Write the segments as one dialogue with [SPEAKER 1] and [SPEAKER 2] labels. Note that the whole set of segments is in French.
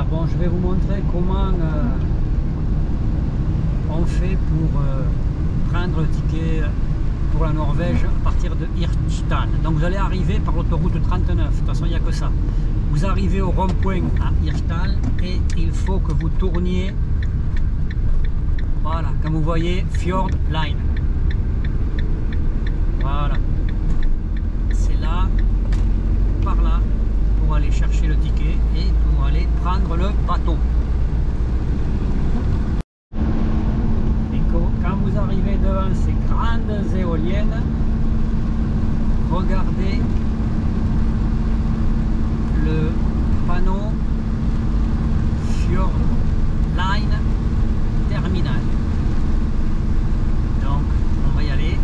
[SPEAKER 1] bon, je vais vous montrer comment on fait pour prendre le ticket pour la Norvège à partir de Hirtshals. Donc vous allez arriver par l'autoroute 39, de toute façon il n'y a que ça. Vous arrivez au rond-point à Hirtshals et il faut que vous tourniez, voilà, comme vous voyez, Fjord Line. Voilà. C'est là, par là, pour aller chercher le ticket et pour aller prendre le bateau. Et quand vous arrivez devant ces grandes éoliennes, regardez le panneau Fjord Line Terminal. Donc on va y aller.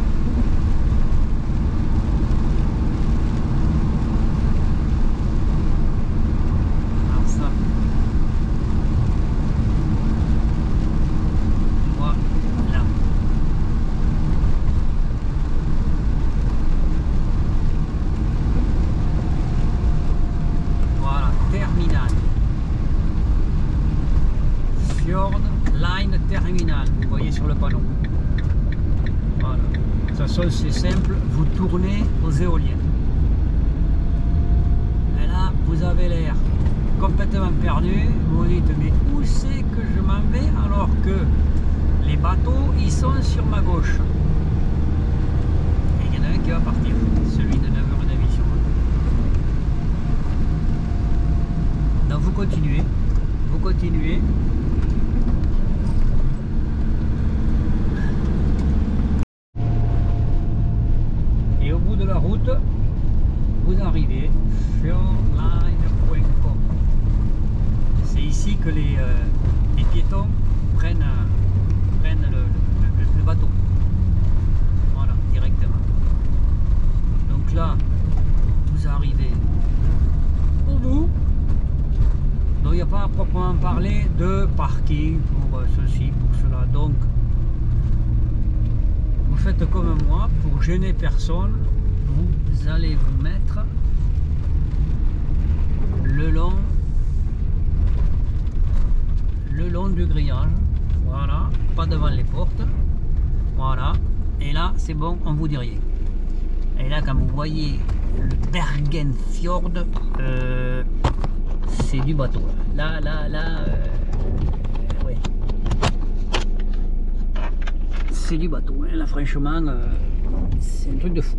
[SPEAKER 1] Alors ça, voilà. Voilà, terminal. Fjord Line Terminal, vous voyez sur le panneau. Voilà. De toute façon, c'est simple, vous tournez aux éoliennes. Et là, vous avez l'air complètement perdu. Vous dites, mais où c'est que je m'en vais alors que les bateaux, ils sont sur ma gauche. Et il y en a un qui va partir, celui de 9 heures d'aviation. Donc vous continuez, vous continuez. Et au bout de la route, vous arrivez fjordline.com. C'est ici que les piétons prennent le bateau. Voilà, directement. Donc là, vous arrivez au bout. Donc il n'y a pas à proprement parler de parking pour ceci, pour cela. Donc vous faites comme moi, pour gêner personne, vous allez vous mettre le long du grillage. Voilà, pas devant les portes. Voilà, et là c'est bon, on vous dit rien. Et là, quand vous voyez le Bergen Fjord, c'est du bateau. Là, ouais. C'est du bateau. Hein. Là, franchement, c'est un truc de fou.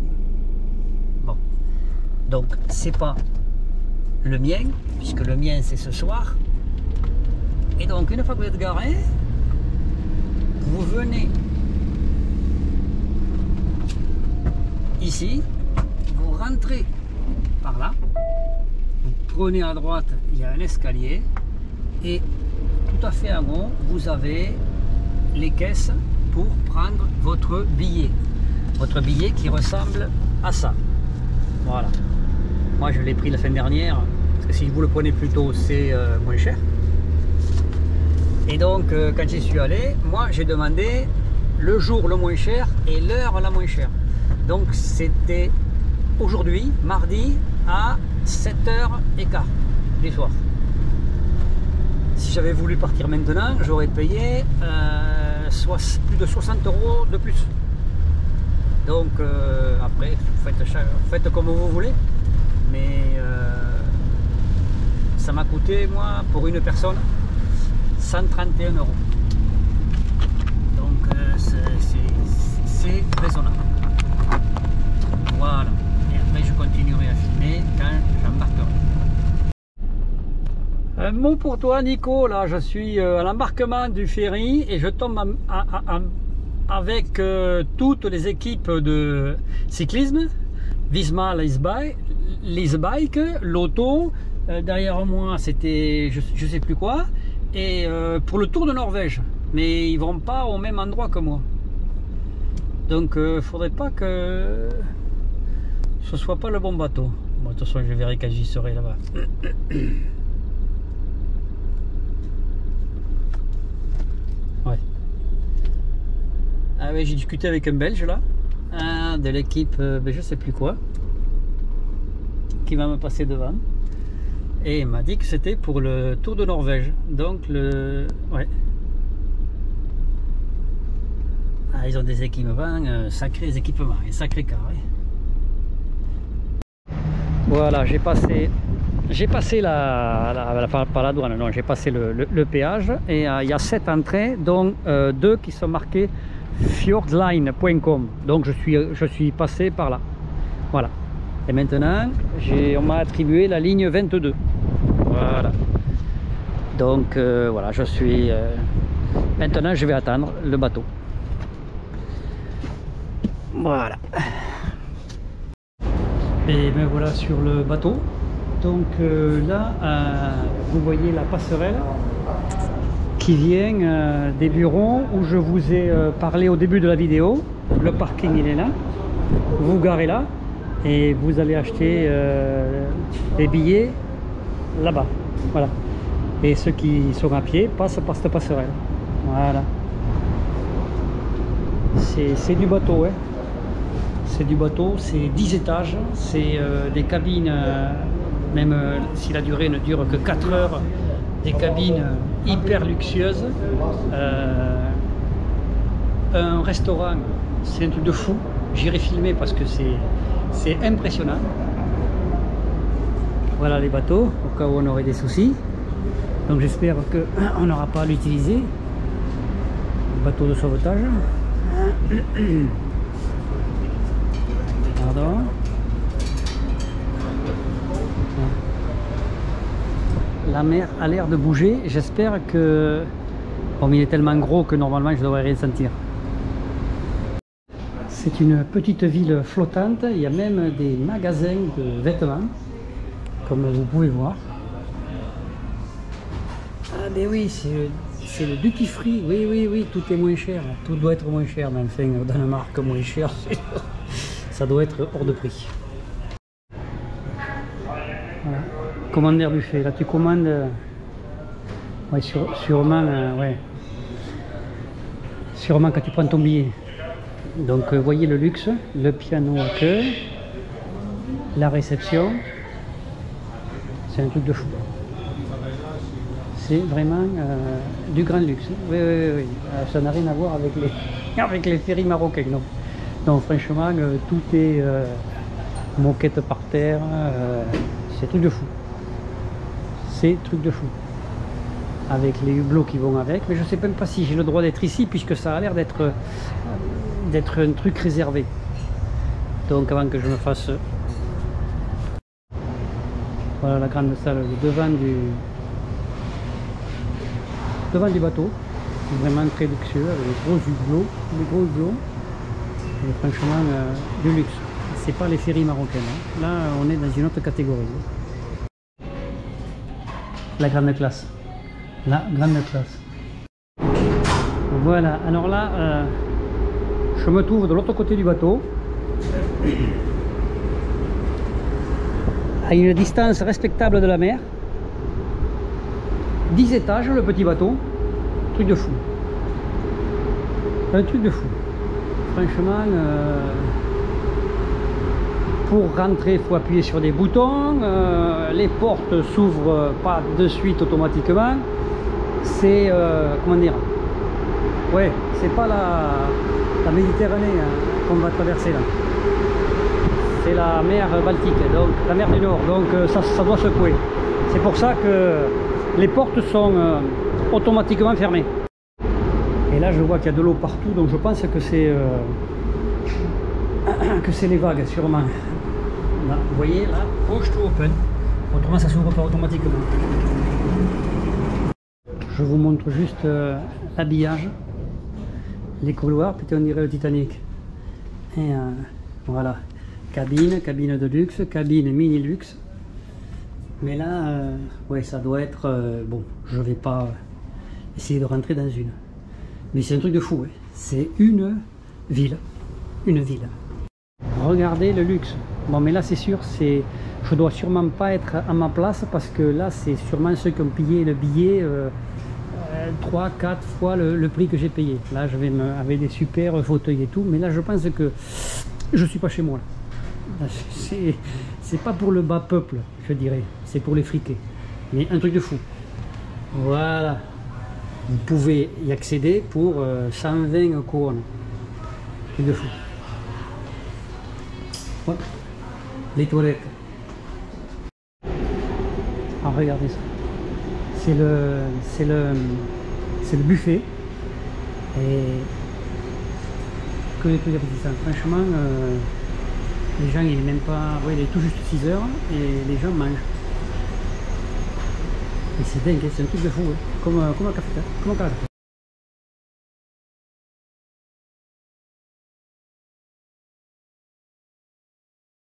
[SPEAKER 1] Bon. Donc, c'est pas le mien, puisque le mien, c'est ce soir. Et donc, une fois que vous êtes garé, vous venez ici, vous rentrez par là. Vous prenez à droite, il y a un escalier et tout à fait en haut, vous avez les caisses pour prendre votre billet. Votre billet qui ressemble à ça. Voilà. Moi, je l'ai pris la semaine dernière, parce que si vous le prenez plus tôt, c'est moins cher. Et donc, quand j'y suis allé, moi, j'ai demandé le jour le moins cher et l'heure la moins chère. Donc, c'était aujourd'hui, mardi, à 7h15 du soir. Si j'avais voulu partir maintenant, j'aurais payé plus de 60 € de plus. Donc après, faites comme vous voulez. Mais ça m'a coûté, moi, pour une personne, 131 €. Donc c'est raisonnable. Voilà. Et après, je continuerai à filmer quand j'embarquerai. Un mot pour toi, Nico. Là, je suis à l'embarquement du ferry et je tombe avec toutes les équipes de cyclisme. Visma Leasebike, Lotto. Derrière moi, c'était je sais plus quoi. Et pour le Tour de Norvège. Mais ils vont pas au même endroit que moi. Donc, faudrait pas que ce soit pas le bon bateau. Bon, de toute façon, je verrai quand j'y serai là-bas. Ouais. Ah ouais, j'ai discuté avec un Belge là, de l'équipe, je sais plus quoi, qui va me passer devant. et il m'a dit que c'était pour le Tour de Norvège. Donc ouais. Ah, ils ont des équipements, sacrés équipements et sacrés cars. Ouais. Voilà, j'ai passé pas la douane, non, j'ai passé le péage et il y a 7 entrées, dont 2 qui sont marquées fjordline.com. Donc je suis passé par là. Voilà. Et maintenant, on m'a attribué la ligne 22. Voilà. Donc voilà, je suis... maintenant, je vais attendre le bateau. Voilà. Et me voilà sur le bateau. Donc là, vous voyez la passerelle qui vient des bureaux où je vous ai parlé au début de la vidéo. Le parking, il est là. Vous garez là et vous allez acheter les billets là-bas. Voilà. Et ceux qui sont à pied passent par cette passerelle. Voilà. C'est du bateau, hein. C'est du bateau, c'est 10 étages, c'est des cabines, même si la durée ne dure que 4 heures, des cabines hyper luxueuses, un restaurant, c'est un truc de fou, j'irai filmer parce que c'est impressionnant. Voilà les bateaux, au cas où on aurait des soucis, donc j'espère qu'on n'aura pas à l'utiliser, bateau de sauvetage. Pardon. La mer a l'air de bouger, j'espère que... Bon, il est tellement gros que normalement je devrais rien sentir. C'est une petite ville flottante, il y a même des magasins de vêtements, comme vous pouvez voir. Ah ben oui, c'est le duty free, oui, tout est moins cher, tout doit être moins cher, mais enfin, au Danemark, moins cher, ça doit être hors de prix. Voilà. Commander buffet, là tu commandes, ouais, sûrement, ouais, sûrement quand tu prends ton billet. Donc voyez le luxe, le piano à queue, la réception, c'est un truc de fou. C'est vraiment du grand luxe. Oui. Ça n'a rien à voir avec les ferries marocains, non. Non, franchement, tout est moquette par terre, c'est truc de fou. C'est truc de fou. Avec les hublots qui vont avec, mais je ne sais même pas si j'ai le droit d'être ici, puisque ça a l'air d'être un truc réservé. Donc avant que je me fasse... Voilà la grande salle, le devant du bateau, vraiment très luxueux, avec les gros hublots, et franchement du luxe. C'est pas les ferries marocaines, hein. Là on est dans une autre catégorie. La grande classe. La grande classe. Voilà, alors là, je me trouve de l'autre côté du bateau, à une distance respectable de la mer. 10 étages le petit bateau, truc de fou. Un truc de fou. Franchement, pour rentrer, il faut appuyer sur des boutons. Les portes s'ouvrent pas de suite automatiquement. C'est, comment dire, ouais, c'est pas la Méditerranée hein, qu'on va traverser là. C'est la mer Baltique, donc la mer du Nord, donc ça doit secouer. C'est pour ça que les portes sont automatiquement fermées. Et là je vois qu'il y a de l'eau partout, donc je pense que c'est les vagues sûrement. Là, vous voyez là, push to open. Autrement ça s'ouvre pas automatiquement. Je vous montre juste l'habillage, les couloirs, peut-être on dirait le Titanic. Et voilà, cabine de luxe, cabine mini luxe. Mais là, ouais, ça doit être... bon, je vais pas essayer de rentrer dans une. Mais c'est un truc de fou, ouais. C'est une ville. Une ville. Regardez le luxe. Bon, mais là, c'est sûr, je dois sûrement pas être à ma place parce que là, c'est sûrement ceux qui ont payé le billet 3-4 fois le prix que j'ai payé. Là, je vais avec des super fauteuils et tout. Mais là, je pense que je suis pas chez moi. C'est pas pour le bas peuple, je dirais. C'est pour les friqués. Mais un truc de fou. Voilà. Vous pouvez y accéder pour 120 couronnes. Truc de fou. Ouais. Les toilettes. Ah, regardez ça. C'est le buffet. Et que dire de ça. Franchement, les gens, il n'est même pas. Ouais, il est tout juste 6 heures et les gens mangent. Et c'est dingue, c'est un truc de fou, hein. Comme un café.